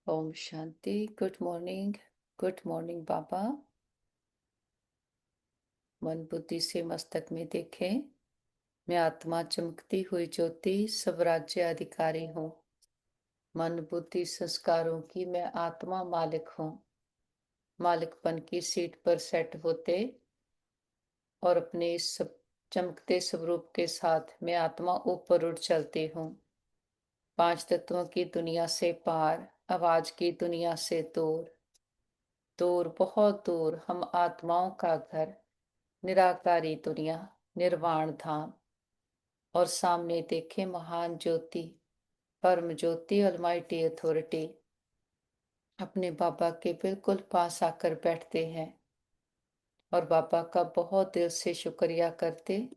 Om Shanti. Good morning बाबा। मन बुद्धि से मस्तक में देखें। मैं आत्मा चमकती हुई ज्योति स्वराज्य अधिकारी हूँ। मन बुद्धि संस्कारों की मैं आत्मा मालिक हूँ। मालिकपन की सीट पर सेट होते और अपने इस सब चमकते स्वरूप के साथ मैं आत्मा ऊपर उठ चलती हूँ। पांच तत्वों की दुनिया से पार, आवाज की दुनिया से दूर, दूर बहुत दूर हम आत्माओं का घर, निराकारी दुनिया, निर्वाण धाम। और सामने देखे महान ज्योति, परम ज्योति, अलमाइटी अथॉरिटी अपने बाबा के बिल्कुल पास आकर बैठते हैं और बाबा का बहुत दिल से शुक्रिया करते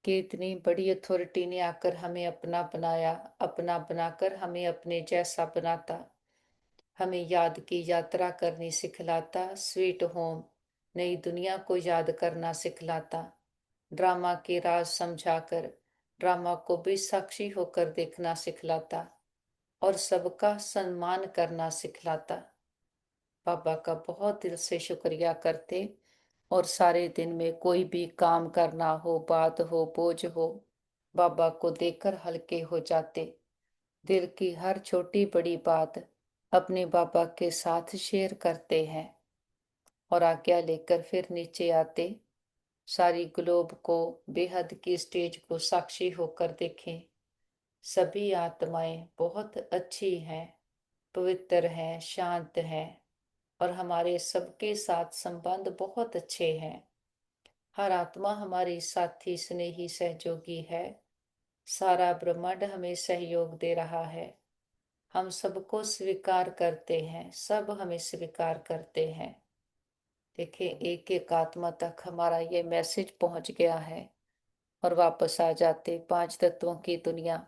कि इतनी बड़ी अथॉरिटी ने आकर हमें अपना बनाया, अपना बनाकर हमें अपने जैसा बनाता, हमें याद की यात्रा करनी सिखलाता, स्वीट होम नई दुनिया को याद करना सिखलाता, ड्रामा के राज समझाकर ड्रामा को भी साक्षी होकर देखना सिखलाता और सबका सम्मान करना सिखलाता। बाबा का बहुत दिल से शुक्रिया करते और सारे दिन में कोई भी काम करना हो, बात हो, बोझ हो, बाबा को देखकर हल्के हो जाते। दिल की हर छोटी बड़ी बात अपने बाबा के साथ शेयर करते हैं और आज्ञा लेकर फिर नीचे आते। सारी ग्लोब को, बेहद की स्टेज को साक्षी होकर देखें। सभी आत्माएं बहुत अच्छी हैं, पवित्र हैं, शांत हैं और हमारे सबके साथ संबंध बहुत अच्छे हैं। हर आत्मा हमारी साथी, स्नेही, सहयोगी है। सारा ब्रह्मांड हमें सहयोग दे रहा है। हम सबको स्वीकार करते हैं, सब हमें स्वीकार करते हैं। देखिए, एक एक आत्मा तक हमारा ये मैसेज पहुंच गया है और वापस आ जाते। पांच तत्वों की दुनिया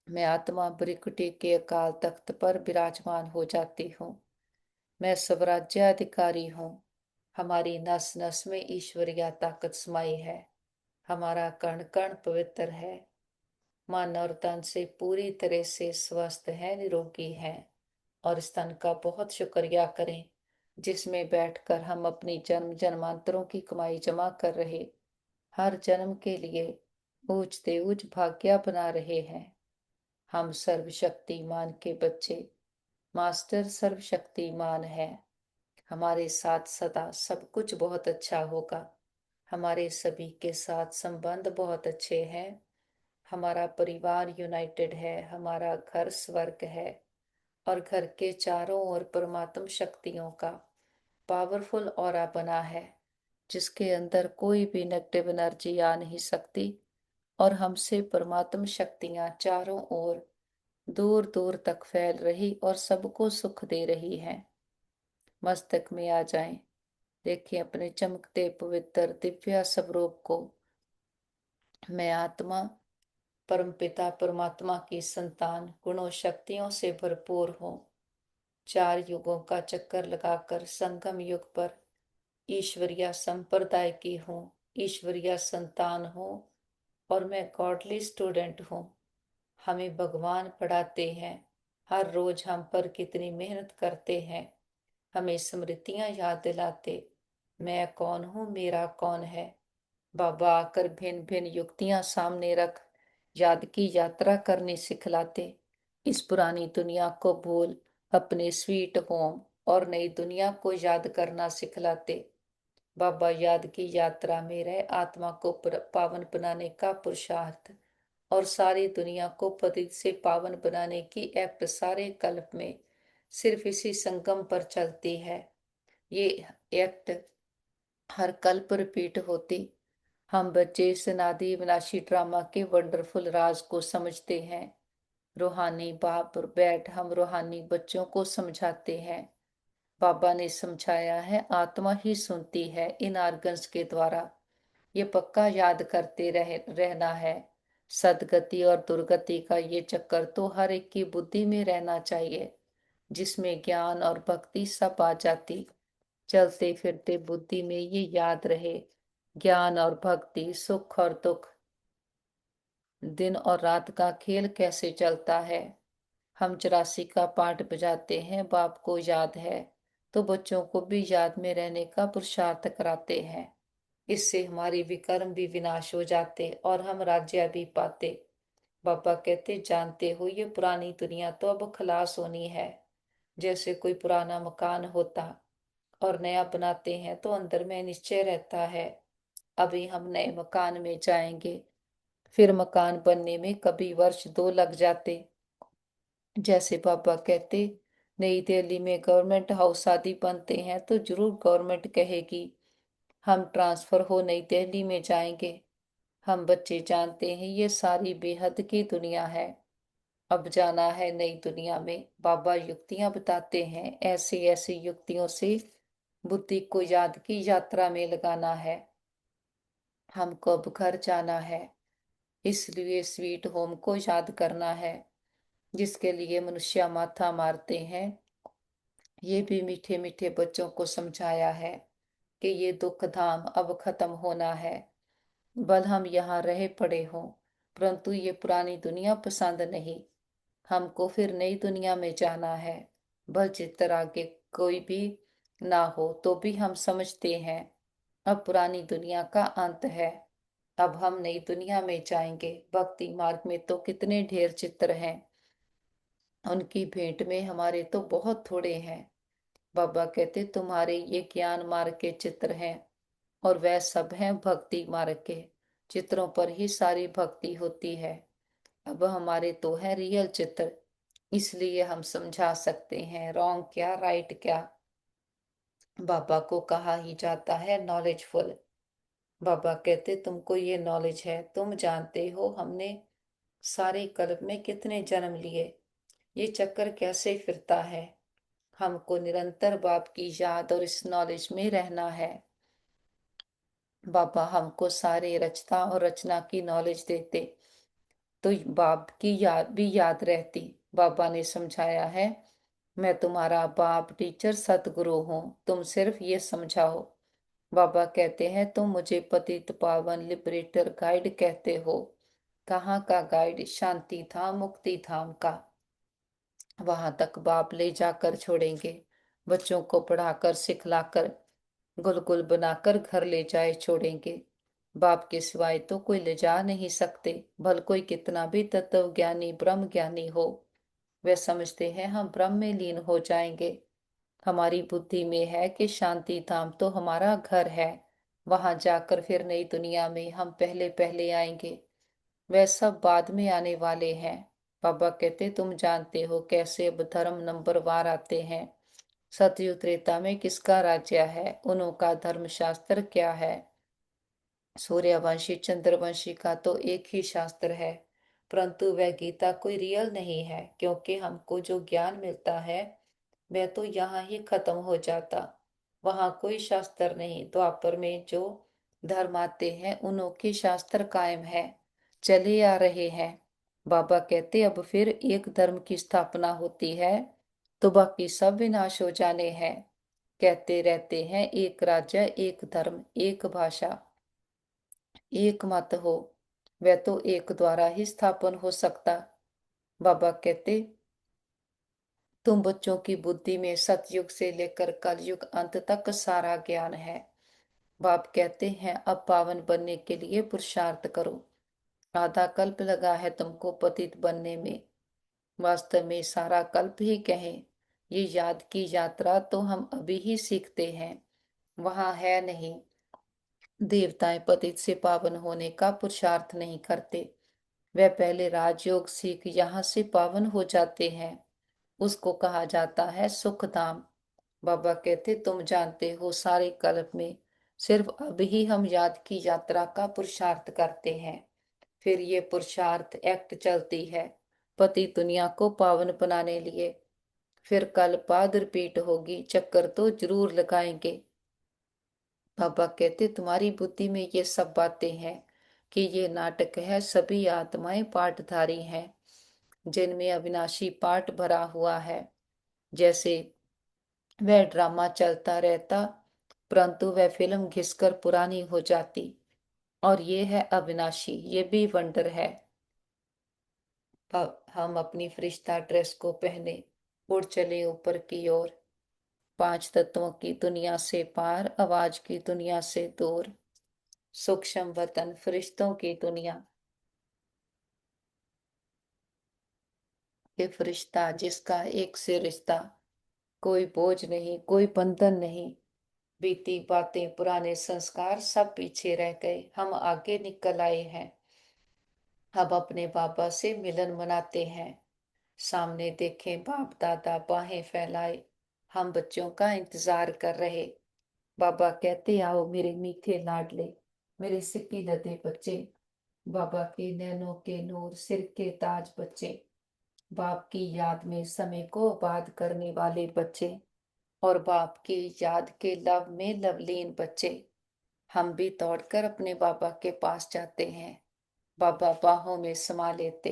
मैं आत्मा ब्रिकुटी के अकाल तख्त पर विराजमान हो जाती हूँ। मैं स्वराज्याधिकारी हूँ। हमारी नस नस में ईश्वरीय ताकत समाई है। हमारा कण कण पवित्र है। मन और तन से पूरी तरह से स्वस्थ है, निरोगी है। और इस तन का बहुत शुक्रिया करें जिसमें बैठकर हम अपनी जन्म जन्मांतरों की कमाई जमा कर रहे, हर जन्म के लिए ऊंचते ऊंच भाग्य बना रहे हैं। हम सर्वशक्तिमान के बच्चे, मास्टर सर्वशक्तिमान है। हमारे साथ सदा सब कुछ बहुत अच्छा होगा। हमारे सभी के साथ संबंध बहुत अच्छे हैं। हमारा परिवार यूनाइटेड है। हमारा घर स्वर्ग है और घर के चारों ओर परमात्म शक्तियों का पावरफुल ऑरा बना है जिसके अंदर कोई भी नेगेटिव एनर्जी आ नहीं सकती और हमसे परमात्म शक्तियां चारों ओर दूर दूर तक फैल रही और सबको सुख दे रही हैं। मस्तक में आ जाएं। देखिए अपने चमकते पवित्र दिव्य स्वरूप को। मैं आत्मा परमपिता परमात्मा की संतान, गुणों शक्तियों से भरपूर हूँ। चार युगों का चक्कर लगाकर संगम युग पर ईश्वरीय संप्रदाय की हूँ, ईश्वरीय संतान हूँ और मैं गॉडली स्टूडेंट हूँ। हमें भगवान पढ़ाते हैं। हर रोज हम पर कितनी मेहनत करते हैं। हमें स्मृतियां याद दिलाते, मैं कौन हूँ, मेरा कौन है। बाबा आकर भिन्न भिन्न युक्तियां सामने रख याद की यात्रा करनी सिखलाते। इस पुरानी दुनिया को भूल अपने स्वीट होम और नई दुनिया को याद करना सिखलाते। बाबा याद की यात्रा में रह आत्मा को पावन बनाने का पुरुषार्थ और सारी दुनिया को पतित से पावन बनाने की एक्ट सारे कल्प में सिर्फ इसी संगम पर चलती है। ये एक्ट हर कल्प रिपीट होती। हम बच्चे इस अनादि विनाशी ड्रामा के वंडरफुल राज को समझते हैं। रूहानी बाप बैठ हम रूहानी बच्चों को समझाते हैं। बाबा ने समझाया है, आत्मा ही सुनती है इन आर्गन्स के द्वारा। ये पक्का याद करते रहना है। सदगति और दुर्गति का ये चक्कर तो हर एक की बुद्धि में रहना चाहिए, जिसमें ज्ञान और भक्ति सब आ जाती। चलते फिरते बुद्धि में ये याद रहे, ज्ञान और भक्ति, सुख और दुख, दिन और रात का खेल कैसे चलता है। हम 84 का पाठ बजाते हैं, बाप को याद है, तो बच्चों को भी याद में रहने का पुरुषार्थ कराते हैं। इससे हमारी विकर्म भी विनाश हो जाते और हम राज्य भी पाते। बाबा कहते, जानते हो ये पुरानी दुनिया तो अब खलास होनी है। जैसे कोई पुराना मकान होता और नया बनाते हैं तो अंदर में निश्चय रहता है, अभी हम नए मकान में जाएंगे। फिर मकान बनने में कभी वर्ष 2 लग जाते। जैसे पापा कहते, नई दिल्ली में गवर्नमेंट हाउस आदि बनते हैं तो जरूर गवर्नमेंट कहेगी हम ट्रांसफर हो नई दिल्ली में जाएंगे। हम बच्चे जानते हैं ये सारी बेहद की दुनिया है, अब जाना है नई दुनिया में। बाबा युक्तियां बताते हैं, ऐसी ऐसी युक्तियों से बुद्धि को याद की यात्रा में लगाना है। हमको अब घर जाना है, इसलिए स्वीट होम को याद करना है, जिसके लिए मनुष्य माथा मारते हैं। ये भी मीठे मीठे बच्चों को समझाया है कि ये दुख धाम अब खत्म होना है। बल हम यहाँ रहे पड़े हों, परंतु ये पुरानी दुनिया पसंद नहीं। हमको फिर नई दुनिया में जाना है। भल चित्तर आगे कोई भी ना हो तो भी हम समझते हैं अब पुरानी दुनिया का अंत है, अब हम नई दुनिया में जाएंगे। भक्ति मार्ग में तो कितने ढेर चित्र हैं, उनकी भेंट में हमारे तो बहुत थोड़े हैं। बाबा कहते, तुम्हारे ये ज्ञान मार्ग के चित्र हैं और वह सब हैं भक्ति मार्ग के चित्रों पर ही सारी भक्ति होती है। अब हमारे तो है रियल चित्र, इसलिए हम समझा सकते हैं रॉन्ग क्या राइट क्या। बाबा को कहा ही जाता है नॉलेजफुल। बाबा कहते, तुमको ये नॉलेज है, तुम जानते हो हमने सारे कल्प में कितने जन्म लिए, ये चक्कर कैसे फिरता है। हमको निरंतर बाप की याद और इस नॉलेज में रहना है। बाबा हमको सारे रचना और रचना की नॉलेज देते तो बाप की याद भी याद रहती। बाबा ने समझाया है, मैं तुम्हारा बाप टीचर सतगुरु हूँ, तुम सिर्फ ये समझाओ। बाबा कहते हैं, तुम मुझे पतित पावन लिबरेटर गाइड कहते हो। कहाँ का गाइड? शांति धाम मुक्ति धाम का। वहां तक बाप ले जाकर छोड़ेंगे। बच्चों को पढ़ाकर सिखलाकर गुलगुल बनाकर घर ले जाए छोड़ेंगे। बाप के सिवाय तो कोई ले जा नहीं सकते। भल कोई कितना भी तत्व ज्ञानी ब्रह्म ज्ञानी हो, वे समझते हैं हम ब्रह्म में लीन हो जाएंगे। हमारी बुद्धि में है कि शांति धाम तो हमारा घर है, वहां जाकर फिर नई दुनिया में हम पहले पहले आएंगे। वह सब बाद में आने वाले हैं। बाबा कहते, तुम जानते हो कैसे अब धर्म नंबर वार आते हैं। सतयुग त्रेता में किसका राज्य है, उन्हों का धर्मशास्त्र क्या है। सूर्यवंशी चंद्रवंशी का तो एक ही शास्त्र है, परंतु वह गीता कोई रियल नहीं है, क्योंकि हमको जो ज्ञान मिलता है वह तो यहाँ ही खत्म हो जाता, वहां कोई शास्त्र नहीं। द्वापर में जो धर्म आते हैं उन्हों के शास्त्र कायम है, चले आ रहे हैं। बाबा कहते, अब फिर एक धर्म की स्थापना होती है तो बाकी सब विनाश हो जाने हैं। कहते रहते हैं एक राज्य एक धर्म एक भाषा एक मत हो, वह तो एक द्वारा ही स्थापन हो सकता। बाबा कहते, तुम बच्चों की बुद्धि में सतयुग से लेकर कलयुग अंत तक सारा ज्ञान है। बाप कहते हैं अब पावन बनने के लिए पुरुषार्थ करो। आधा कल्प लगा है तुमको पतित बनने में, वास्तव में सारा कल्प ही कहें। ये याद की यात्रा तो हम अभी ही सीखते हैं, वहां है नहीं। देवताएं पतित से पावन होने का पुरुषार्थ नहीं करते, वे पहले राजयोग सीख यहाँ से पावन हो जाते हैं। उसको कहा जाता है सुख धाम। बाबा कहते, तुम जानते हो सारे कल्प में सिर्फ अभी ही हम याद की यात्रा का पुरुषार्थ करते हैं, फिर ये पुरुषार्थ एक्ट चलती है पति दुनिया को पावन बनाने लिए। फिर कल बाद रिपीट होगी, चक्कर तो जरूर लगाएंगे। बाबा कहते, तुम्हारी बुद्धि में ये सब बातें हैं कि ये नाटक है, सभी आत्माएं पाठधारी हैं जिनमें अविनाशी पाठ भरा हुआ है। जैसे वह ड्रामा चलता रहता, परंतु वह फिल्म घिसकर पुरानी हो जाती। और ये है अविनाशी, ये भी वंडर है। हम अपनी फरिश्ता ड्रेस को पहने उड़ चले ऊपर की ओर, पांच तत्वों की दुनिया से पार, आवाज की दुनिया से दूर, सूक्ष्म वतन फरिश्तों की दुनिया। ये फरिश्ता जिसका एक से रिश्ता, कोई बोझ नहीं, कोई बंधन नहीं, बीती बातें पुराने संस्कार सब पीछे रह गए, हम आगे निकल आए हैं। अब अपने बाबा से मिलन मनाते हैं, सामने देखें बाप दादा बाहें फैलाए, हम बच्चों का इंतजार कर रहे। बाबा कहते आओ मेरे मीठे लाडले, मेरे सिक्की लदे बच्चे, बाबा के नैनों के नूर सिर के ताज बच्चे, बाप की याद में समय को आबाद करने वाले बच्चे, और बाप की याद के लव में लवलीन बच्चे। हम भी दौड़कर अपने बाबा के पास जाते हैं, बाबा बाहों में समा लेते,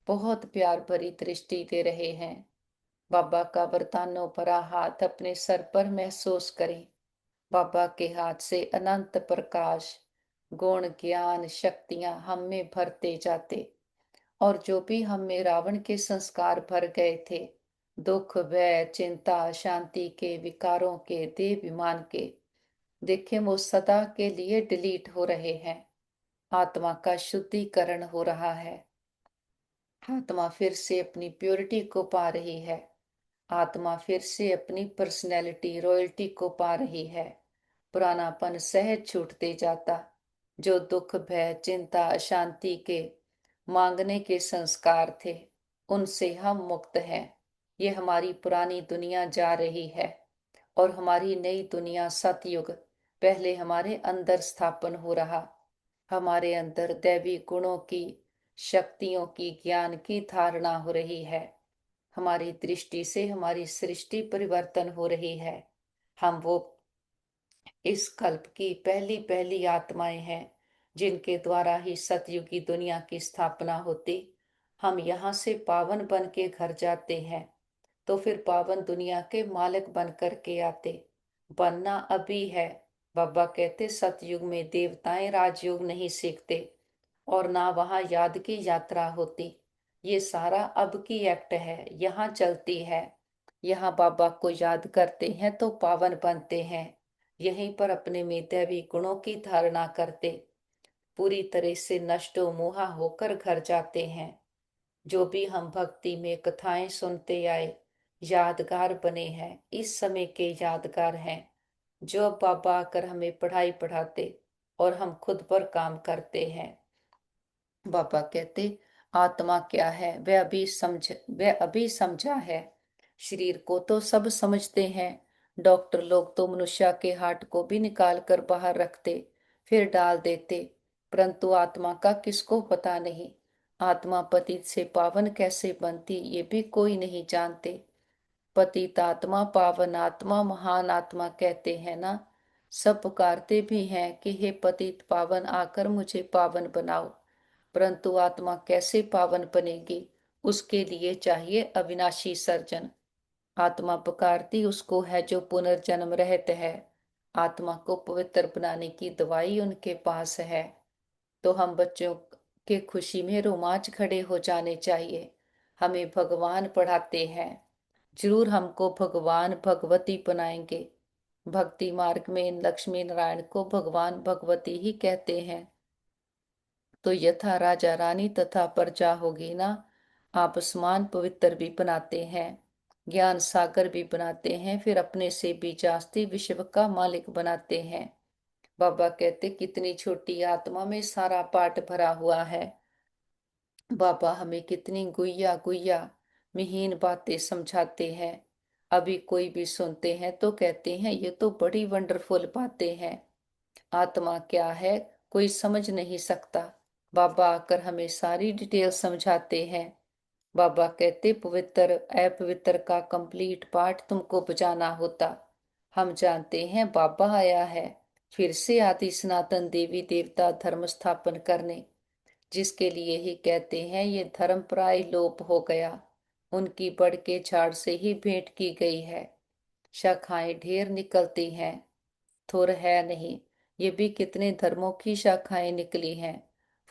बहुत प्यार भरी दृष्टि दे रहे हैं। बाबा का वरदानों भरा हाथ अपने सर पर महसूस करें, बाबा के हाथ से अनंत प्रकाश, गुण ज्ञान शक्तियां हम में भरते जाते, और जो भी हम में रावण के संस्कार भर गए थे, दुख भय चिंता शांति के विकारों के देहाभिमान के, देखें वो सदा के लिए डिलीट हो रहे हैं। आत्मा का शुद्धिकरण हो रहा है, आत्मा फिर से अपनी प्योरिटी को पा रही है, आत्मा फिर से अपनी पर्सनैलिटी रॉयल्टी को पा रही है। पुरानापन सहज छूटते जाता, जो दुख भय चिंता अशांति के मांगने के संस्कार थे, उनसे हम मुक्त हैं। ये हमारी पुरानी दुनिया जा रही है, और हमारी नई दुनिया सतयुग पहले हमारे अंदर स्थापन हो रहा। हमारे अंदर दैवी गुणों की शक्तियों की ज्ञान की धारणा हो रही है, हमारी दृष्टि से हमारी सृष्टि परिवर्तन हो रही है। हम वो इस कल्प की पहली पहली आत्माएं हैं, जिनके द्वारा ही सतयुगी दुनिया की स्थापना होती। हम यहाँ से पावन बन के घर जाते हैं, तो फिर पावन दुनिया के मालिक बन करके आते। बनना अभी है। बाबा कहते सतयुग में देवताएं राजयोग नहीं सीखते, और ना वहां याद की यात्रा होती। ये सारा अब की एक्ट है, यहाँ चलती है। यहाँ बाबा को याद करते हैं तो पावन बनते हैं, यहीं पर अपने में दैवी गुणों की धारणा करते पूरी तरह से नष्टो मोहा होकर घर जाते हैं। जो भी हम भक्ति में कथाएं सुनते आए, यादगार बने हैं, इस समय के यादगार हैं। जो अब बाबा आकर हमें पढ़ाई पढ़ाते, और हम खुद पर काम करते हैं। बाबा कहते आत्मा क्या है वह अभी समझा है। शरीर को तो सब समझते हैं, डॉक्टर लोग तो मनुष्य के हार्ट को भी निकाल कर बाहर रखते, फिर डाल देते, परंतु आत्मा का किसको पता नहीं। आत्मा पतित से पावन कैसे बनती ये भी कोई नहीं जानते। पतित आत्मा पावन आत्मा महान आत्मा कहते हैं ना, सब पुकारते भी हैं कि हे पतित पावन आकर मुझे पावन बनाओ, परंतु आत्मा कैसे पावन बनेगी, उसके लिए चाहिए अविनाशी सर्जन। आत्मा पुकारती उसको है जो पुनर्जन्म रहित है, आत्मा को पवित्र बनाने की दवाई उनके पास है। तो हम बच्चों के खुशी में रोमांच खड़े हो जाने चाहिए। हमें भगवान पढ़ाते हैं, जरूर हमको भगवान भगवती बनाएंगे। भक्ति मार्ग में लक्ष्मी नारायण को भगवान भगवती ही कहते हैं। तो यथा राजा रानी तथा प्रजा होगी ना, आप आसमान पवित्र भी बनाते हैं, ज्ञान सागर भी बनाते हैं, फिर अपने से भी जास्ती विश्व का मालिक बनाते हैं। बाबा कहते कितनी छोटी आत्मा में सारा पाठ भरा हुआ है। बाबा हमें कितनी गुइया गुइया मिहीन बातें समझाते हैं। अभी कोई भी सुनते हैं तो कहते हैं ये तो बड़ी वंडरफुल बातें हैं। आत्मा क्या है कोई समझ नहीं सकता, बाबा आकर हमें सारी डिटेल समझाते हैं। बाबा कहते पवित्र अपवित्र का कंप्लीट पाठ तुमको बजाना होता। हम जानते हैं बाबा आया है फिर से आदि सनातन देवी देवता धर्म स्थापन करने, जिसके लिए ही कहते हैं ये धर्म प्राय लोप हो गया, उनकी बड़ के झाड़ से ही भेंट की गई है। शाखाएं ढेर निकलती हैं, थुर है नहीं। ये भी कितने धर्मों की शाखाएं निकली हैं,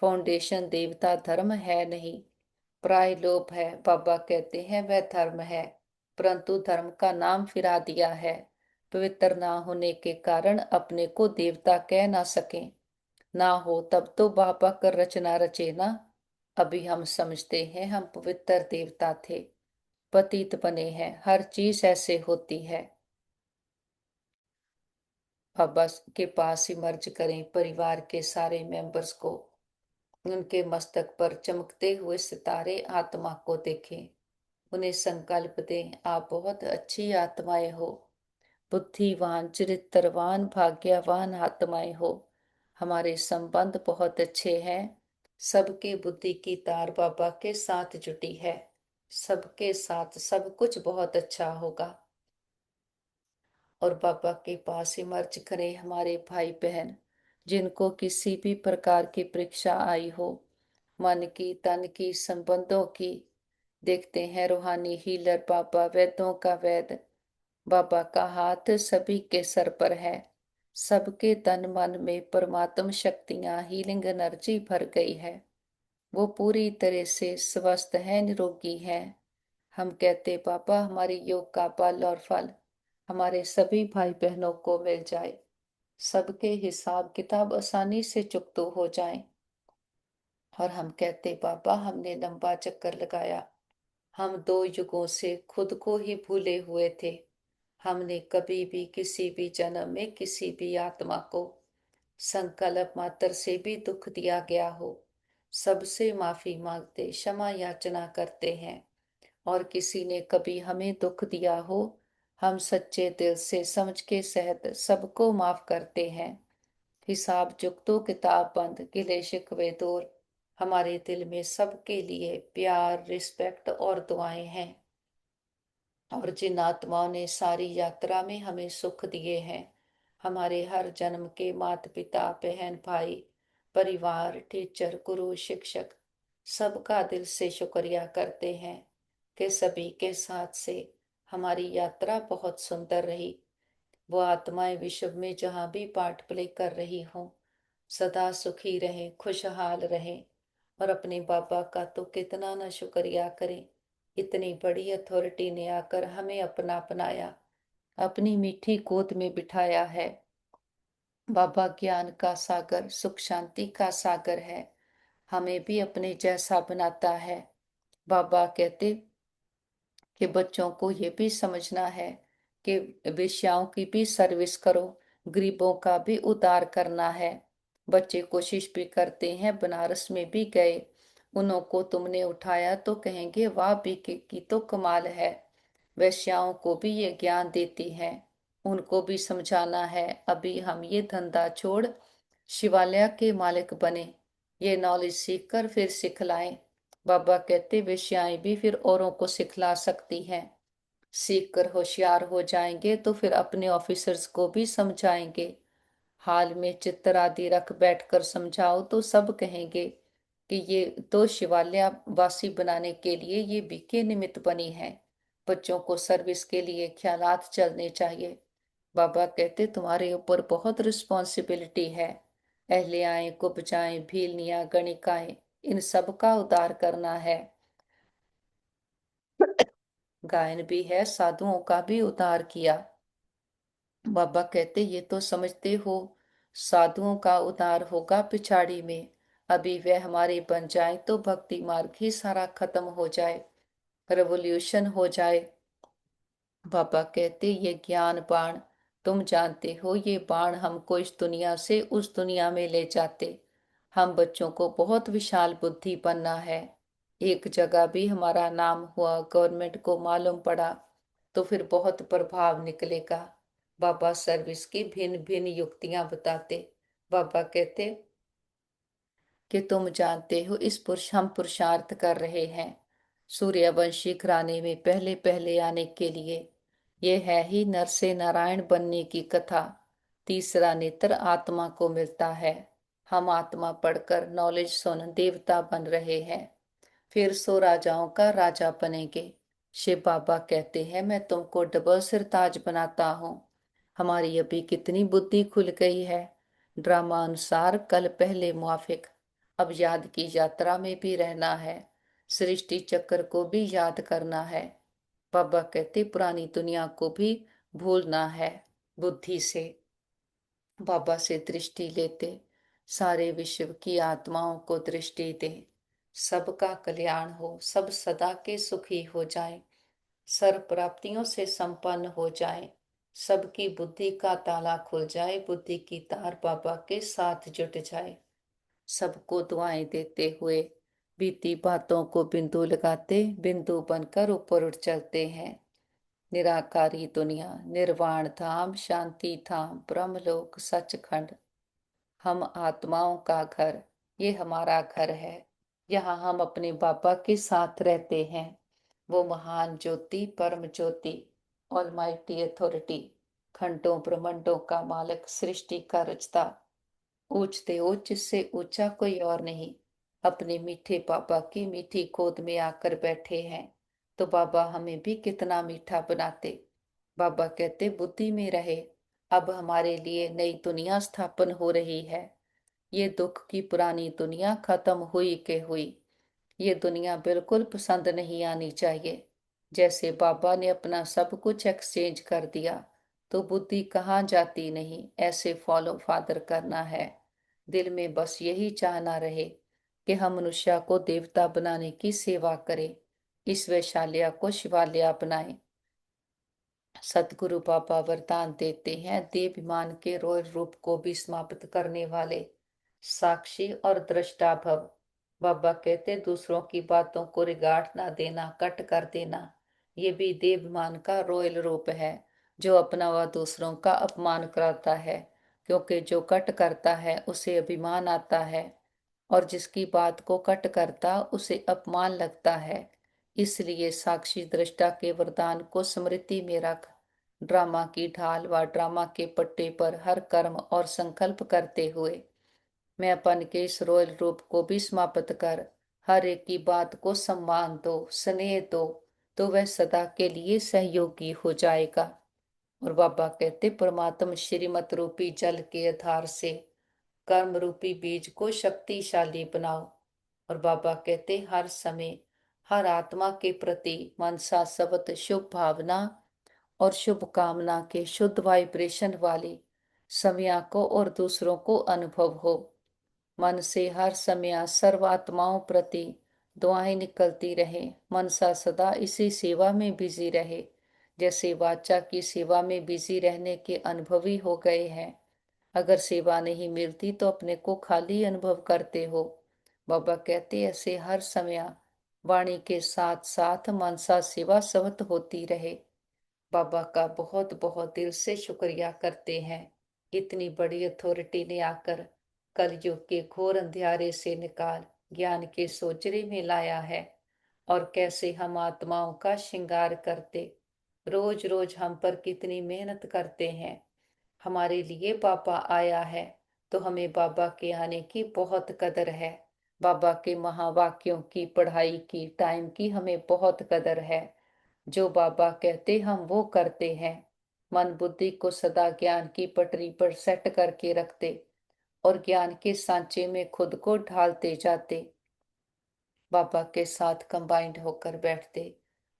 फाउंडेशन देवता धर्म है नहीं। प्राय लोभ है, बाबा कहते हैं वह धर्म है, परंतु धर्म का नाम फिरा दिया है। पवित्र ना होने के कारण अपने को देवता कह ना सके। ना हो तब तो बाबा कर रचना रचे ना। अभी हम समझते हैं हम पवित्र देवता थे, पतित बने हैं, हर चीज ऐसे होती है। बाबा के पास ही मर्ज करें परिवार के सारे मेंबर्स को, उनके मस्तक पर चमकते हुए सितारे आत्मा को देखें। उन्हें संकल्प दें, आप बहुत अच्छी आत्माएं हो, बुद्धिवान, चरित्रवान, भाग्यवान आत्माएं हो। हमारे संबंध बहुत अच्छे हैं। सबके बुद्धि की तार बाबा के साथ जुटी है। सबके साथ सब कुछ बहुत अच्छा होगा। और बाबा के पास ही मर्ज करें हमारे भाई बहन जिनको किसी भी प्रकार की परीक्षा आई हो, मन की, तन की, संबंधों की। देखते हैं रूहानी हीलर बाबा, वैद्यों का वैद बाबा का हाथ सभी के सर पर है। सबके तन मन में परमात्म शक्तियां, हीलिंग एनर्जी भर गई है। वो पूरी तरह से स्वस्थ है, निरोगी है। हम कहते बाबा हमारे योग का बल और फल हमारे सभी भाई बहनों को मिल जाए, सबके हिसाब किताब आसानी से चुकतो हो जाएं। और हम कहते बाबा हमने लंबा चक्कर लगाया, हम 2 युगों से खुद को ही भूले हुए थे। हमने कभी भी किसी भी जन्म में किसी भी आत्मा को संकल्प मात्र से भी दुख दिया गया हो, सबसे माफी मांगते क्षमा याचना करते हैं। और किसी ने कभी हमें दुख दिया हो, हम सच्चे दिल से समझ के सहित सबको माफ करते हैं। हिसाब चुकतो किताब बंद, गिले शिकवे दूर। हमारे दिल में सबके लिए प्यार, रिस्पेक्ट और दुआएं हैं। और जिन आत्माओं ने सारी यात्रा में हमें सुख दिए हैं, हमारे हर जन्म के माता पिता, बहन भाई, परिवार, टीचर, गुरु, शिक्षक, सबका दिल से शुक्रिया करते हैं कि सभी के साथ से हमारी यात्रा बहुत सुंदर रही। वो आत्माएं विश्व में जहां भी पार्ट प्ले कर रही हों, सदा सुखी रहें, खुशहाल रहें। और अपने बाबा का तो कितना ना शुक्रिया करें, इतनी बड़ी अथॉरिटी ने आकर हमें अपना अपनाया, अपनी मीठी गोद में बिठाया है। बाबा ज्ञान का सागर, सुख शांति का सागर है, हमें भी अपने जैसा बनाता है। बाबा कहते कि बच्चों को ये भी समझना है कि वेश्याओं की भी सर्विस करो, गरीबों का भी उद्धार करना है। बच्चे कोशिश भी करते हैं, बनारस में भी गए, उन्हों को तुमने उठाया तो कहेंगे वाह बीके की तो कमाल है। वेश्याओं को भी ये ज्ञान देती हैं, उनको भी समझाना है अभी हम ये धंधा छोड़ शिवालय के मालिक बने, ये नॉलेज सीख कर फिर सिखलाएं। बाबा कहते वेश्याएं भी फिर औरों को सिखला सकती हैं। सीख कर होशियार हो जाएंगे तो फिर अपने ऑफिसर्स को भी समझाएंगे। हाल में चित्र आदि रख बैठकर समझाओ तो सब कहेंगे कि ये तो शिवालय वासी बनाने के लिए ये बीके निमित्त बनी है। बच्चों को सर्विस के लिए ख्यालात चलने चाहिए। बाबा कहते तुम्हारे ऊपर बहुत रिस्पॉन्सिबिलिटी है। अहल्याएं, कुब्जाएं, भीलनियां, गणिकाएं, इन सब का उद्धार करना है। गायन भी है, साधुओं का भी उद्धार किया। बाबा कहते ये तो समझते हो साधुओं का उद्धार होगा पिछाड़ी में, अभी वे हमारे बन जाए तो भक्ति मार्ग ही सारा खत्म हो जाए, रेवोल्यूशन हो जाए। बाबा कहते ये ज्ञान बाण, तुम जानते हो ये बाण हमको इस दुनिया से उस दुनिया में ले जाते। हम बच्चों को बहुत विशाल बुद्धि बनना है। एक जगह भी हमारा नाम हुआ, गवर्नमेंट को मालूम पड़ा तो फिर बहुत प्रभाव निकलेगा। बाबा सर्विस की भिन्न भिन्न युक्तियां बताते। बाबा कहते कि तुम जानते हो इस पुरुष हम पुरुषार्थ कर रहे हैं सूर्यवंशी घराने में पहले पहले आने के लिए। ये है ही नर से नारायण बनने की कथा। तीसरा नेत्र आत्मा को मिलता है। हम आत्मा पढ़कर नॉलेज सुन देवता बन रहे हैं, फिर सो राजाओं का राजा बनेंगे। शिव बाबा कहते हैं मैं तुमको डबल सिरताज बनाता हूँ। हमारी अभी कितनी बुद्धि खुल गई है। ड्रामा अनुसार कल पहले मुआफिक, अब याद की यात्रा में भी रहना है। सृष्टि चक्र को भी याद करना है। बाबा कहते पुरानी दुनिया को भी भूलना है। बुद्धि से बाबा से दृष्टि लेते सारे विश्व की आत्माओं को दृष्टि दे। सबका कल्याण हो, सब सदा के सुखी हो जाएं, सर्व प्राप्तियों से संपन्न हो जाएं, सबकी बुद्धि का ताला खुल जाए, बुद्धि की तार बाबा के साथ जुट जाए। सबको दुआएं देते हुए बीती बातों को बिंदु लगाते बिंदु बनकर ऊपर उठ चलते हैं। निराकारी दुनिया, निर्वाण धाम, शांति धाम, ब्रह्मलोक, सचखंड, हम आत्माओं का घर, ये हमारा घर है। यहाँ हम अपने बाबा के साथ रहते हैं। वो महान ज्योति, परम ज्योति, ऑलमाइटी अथॉरिटी, खंडों ब्रह्मांडों का मालिक, सृष्टि का रचता, ऊंचते ऊंच से ऊंचा कोई और नहीं, अपने मीठे बाबा की मीठी गोद में आकर बैठे हैं। तो बाबा हमें भी कितना मीठा बनाते। बाबा कहते बुद्धि में रहे। अब हमारे लिए नई दुनिया स्थापन हो रही है। ये दुख की पुरानी दुनिया खत्म हुई के हुई। ये दुनिया बिल्कुल पसंद नहीं आनी चाहिए। जैसे बाबा ने अपना सब कुछ एक्सचेंज कर दिया, तो बुद्धि कहाँ जाती नहीं। ऐसे फॉलो फादर करना है। दिल में बस यही चाहना रहे कि हम मनुष्य को देवता बनाने की सेवा करें, इस वैशाल्या को शिवालय बनाएं। सतगुरु बाबा वरदान देते हैं, देवाभिमान के रोल रूप को भी समाप्त करने वाले, साक्षी और दृष्टा भव। बाबा कहते दूसरों की बातों को रिगार्ड ना देना, कट कर देना, ये भी देवाभिमान का रॉयल रूप है, जो अपना व दूसरों का अपमान करता है। क्योंकि जो कट करता है उसे अभिमान आता है, और जिसकी बात को कट करता उसे अपमान लगता है। इसलिए साक्षी दृष्टा के वरदान को स्मृति में रख, ड्रामा की ढाल व ड्रामा के पट्टे पर हर कर्म और संकल्प करते हुए मैं अपन के इस रॉयल रूप को भी समाप्त कर हर एक की बात को सम्मान दो, स्नेह दो, तो वह सदा के लिए सहयोगी हो जाएगा। और बाबा कहते परमात्म श्रीमत रूपी जल के आधार से कर्म रूपी बीज को शक्तिशाली बनाओ। और बाबा कहते हर समय हर आत्मा के प्रति मनसा शब्द शुभ भावना और शुभ कामना के शुद्ध वाइब्रेशन वाली समया को और दूसरों को अनुभव हो। मन से हर समय सर्वात्माओं प्रति दुआएं निकलती रहे। मनसा सदा इसी सेवा में बिजी रहे, जैसे वाचा की सेवा में बिजी रहने के अनुभवी हो गए हैं। अगर सेवा नहीं मिलती तो अपने को खाली अनुभव करते हो। बाबा कहते ऐसे हर समय वाणी के साथ साथ मनसा सेवा सवत होती रहे। बाबा का बहुत बहुत दिल से शुक्रिया करते हैं। इतनी बड़ी अथॉरिटी ने आकर कलयुग के घोर अंधियारे से निकाल ज्ञान के सोचरे में लाया है। और कैसे हम आत्माओं का श्रृंगार करते, रोज रोज हम पर कितनी मेहनत करते हैं। हमारे लिए बाबा आया है, तो हमें बाबा के आने की बहुत कदर है। बाबा के महावाक्यों की पढ़ाई की, टाइम की हमें बहुत कदर है। जो बाबा कहते हम वो करते हैं। मन बुद्धि को सदा ज्ञान की पटरी पर सेट करके रखते और ज्ञान के सांचे में खुद को ढालते जाते, बाबा के साथ कंबाइंड होकर बैठते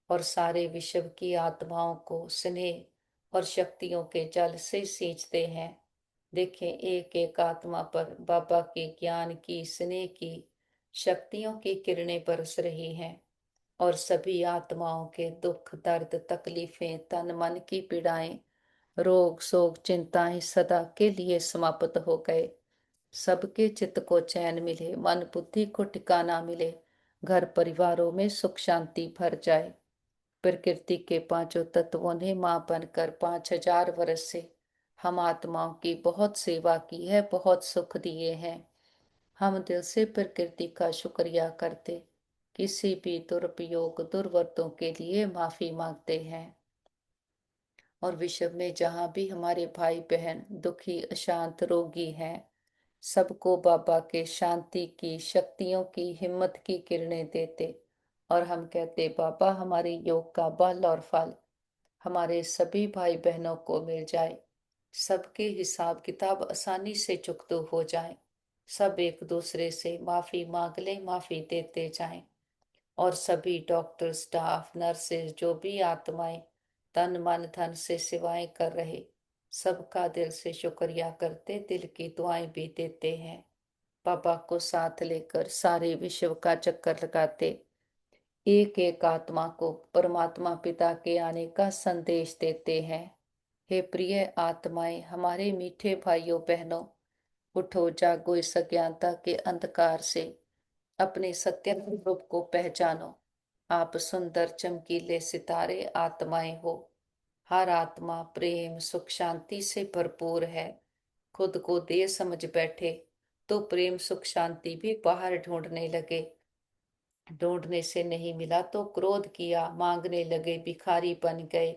और सारे विश्व की आत्माओं को स्नेह और शक्तियों के जल से सींचते हैं। देखें एक एक आत्मा पर बाबा के ज्ञान की, स्नेह की, शक्तियों की किरणें बरस रही हैं। और सभी आत्माओं के दुख दर्द तकलीफें, तन मन की पीड़ाएं, रोग शोक चिंताएं सदा के लिए समाप्त हो गए। सबके चित्त को चैन मिले, मन बुद्धि को ठिकाना मिले, घर परिवारों में सुख शांति भर जाए। प्रकृति के पांचों तत्वों ने मां बनकर 5000 वर्ष से हम आत्माओं की बहुत सेवा की है, बहुत सुख दिए हैं। हम दिल से प्रकृति का शुक्रिया करते, किसी भी दुरुपयोग दुर्वर्तों के लिए माफी मांगते हैं। और विश्व में जहां भी हमारे भाई बहन दुखी अशांत रोगी हैं, सबको बाबा के शांति की, शक्तियों की, हिम्मत की किरणें देते। और हम कहते बाबा हमारे योग का बल और फल हमारे सभी भाई बहनों को मिल जाए, सबके हिसाब किताब आसानी से चुकता हो जाए, सब एक दूसरे से माफी मांग ले, माफी देते जाएं। और सभी डॉक्टर, स्टाफ, नर्सेज, जो भी आत्माएं तन मन धन से सेवाएं कर रहे, सबका दिल से शुक्रिया करते, दिल की दुआएं भी देते हैं। बाबा को साथ लेकर सारे विश्व का चक्कर लगाते, एक एक आत्मा को परमात्मा पिता के आने का संदेश देते हैं। हे प्रिय आत्माएं, हमारे मीठे भाइयों बहनों, उठो, जागो, इस अज्ञानता के अंधकार से अपने सत्य रूप को पहचानो। आप सुंदर चमकीले सितारे आत्माएं हो। हर आत्मा प्रेम सुख शांति से भरपूर है। खुद को दे समझ बैठे तो प्रेम सुख शांति भी बाहर ढूंढने लगे। ढूंढने से नहीं मिला तो क्रोध किया, मांगने लगे, भिखारी बन गए।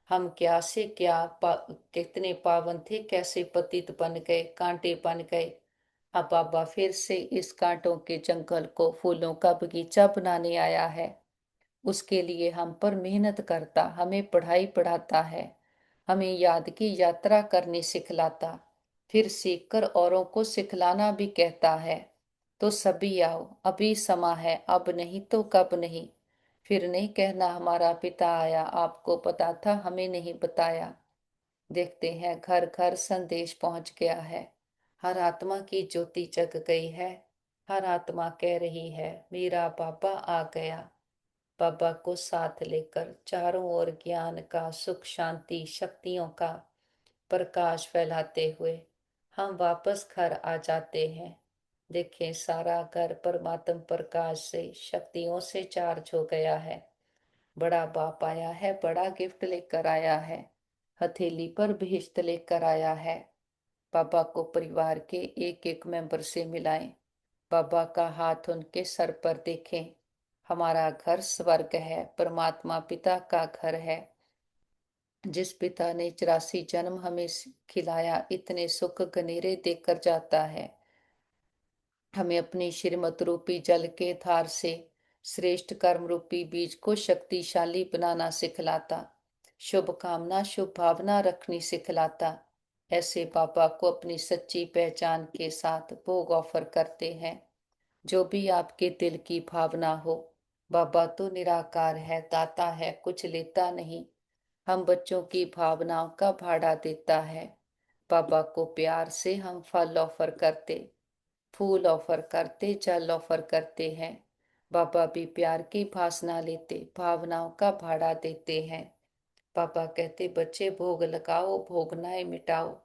हम क्या से क्या कितने पावन थे, कैसे पतित बन गए, कांटे बन गए। अब बाबा फिर से इस कांटों के जंगल को फूलों का बगीचा बनाने आया है। उसके लिए हम पर मेहनत करता, हमें पढ़ाई पढ़ाता है, हमें याद की यात्रा करनी सिखलाता, फिर सीखकर औरों को सिखलाना भी कहता है। तो सभी आओ, अभी समा है, अब नहीं तो कब नहीं। फिर नहीं कहना हमारा पिता आया, आपको पता था हमें नहीं बताया। देखते हैं घर घर संदेश पहुंच गया है। हर आत्मा की ज्योति जग गई है। हर आत्मा कह रही है मेरा बाबा आ गया। बाबा को साथ लेकर चारों ओर ज्ञान का, सुख शांति शक्तियों का प्रकाश फैलाते हुए हम वापस घर आ जाते हैं। देखें, सारा घर परमात्म प्रकाश से, शक्तियों से चार्ज हो गया है। बड़ा बाप आया है, बड़ा गिफ्ट लेकर आया है, हथेली पर बेहश्त लेकर आया है। बाबा को परिवार के एक एक मेंबर से मिलाएं। बाबा का हाथ उनके सर पर देखें। हमारा घर स्वर्ग है, परमात्मा पिता का घर है। जिस पिता ने 84 जन्म हमें खिलाया, इतने सुख गनेरे देकर जाता है। हमें अपनी श्रीमत रूपी जल के धार से श्रेष्ठ कर्म रूपी बीज को शक्तिशाली बनाना सिखलाता, शुभ कामना शुभ भावना रखनी सिखलाता। ऐसे बाबा को अपनी सच्ची पहचान के साथ भोग ऑफर करते हैं। जो भी आपके दिल की भावना हो। बाबा तो निराकार है, दाता है, कुछ लेता नहीं। हम बच्चों की भावनाओं का भाड़ा देता है। बाबा को प्यार से हम फल ऑफर करते, फूल ऑफर करते, जल ऑफर करते हैं। बाबा भी प्यार की भासना लेते, भावनाओं का भाड़ा देते हैं। पापा कहते बच्चे भोग लगाओ, भोगनाएं मिटाओ।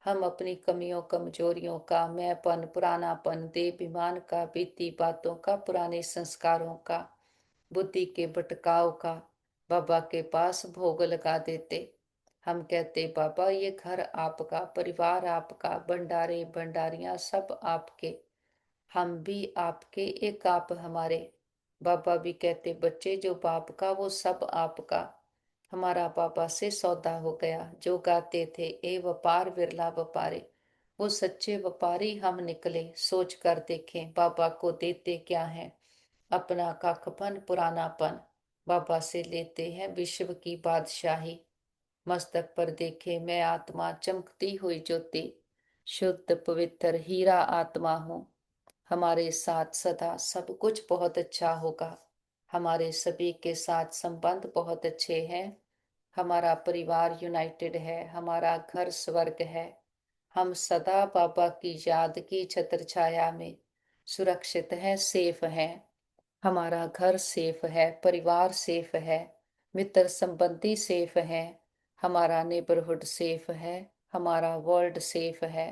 हम अपनी कमियों कमजोरियों का, मैंपन पुरानापन, देहाभिमान का, बीती बातों का, पुराने संस्कारों का, बुद्धि के भटकाव का बाबा के पास भोग लगा देते। हम कहते बाबा ये घर आपका, परिवार आपका, भंडारे भंडारियां सब आपके, हम भी आपके, एक आप हमारे। बाबा भी कहते बच्चे जो बाप का वो सब आपका। हमारा पापा से सौदा हो गया। जो गाते थे ए व्यापार विरला व्यापारे, वो सच्चे व्यापारी हम निकले। सोच कर देखें बाबा को देते क्या है, अपना काखपन पुरानापन। बाबा से लेते हैं विश्व की बादशाही। मस्तक पर देखे मैं आत्मा चमकती हुई ज्योति, शुद्ध पवित्र हीरा आत्मा हूँ। हमारे साथ सदा सब कुछ बहुत अच्छा होगा। हमारे सभी के साथ संबंध बहुत अच्छे हैं। हमारा परिवार यूनाइटेड है, हमारा घर स्वर्ग है। हम सदा बाबा की याद की छत्र छाया में सुरक्षित हैं, सेफ हैं। हमारा घर सेफ है, परिवार सेफ है, मित्र संबंधी सेफ हैं, हमारा नेबरहुड सेफ है, हमारा वर्ल्ड सेफ है।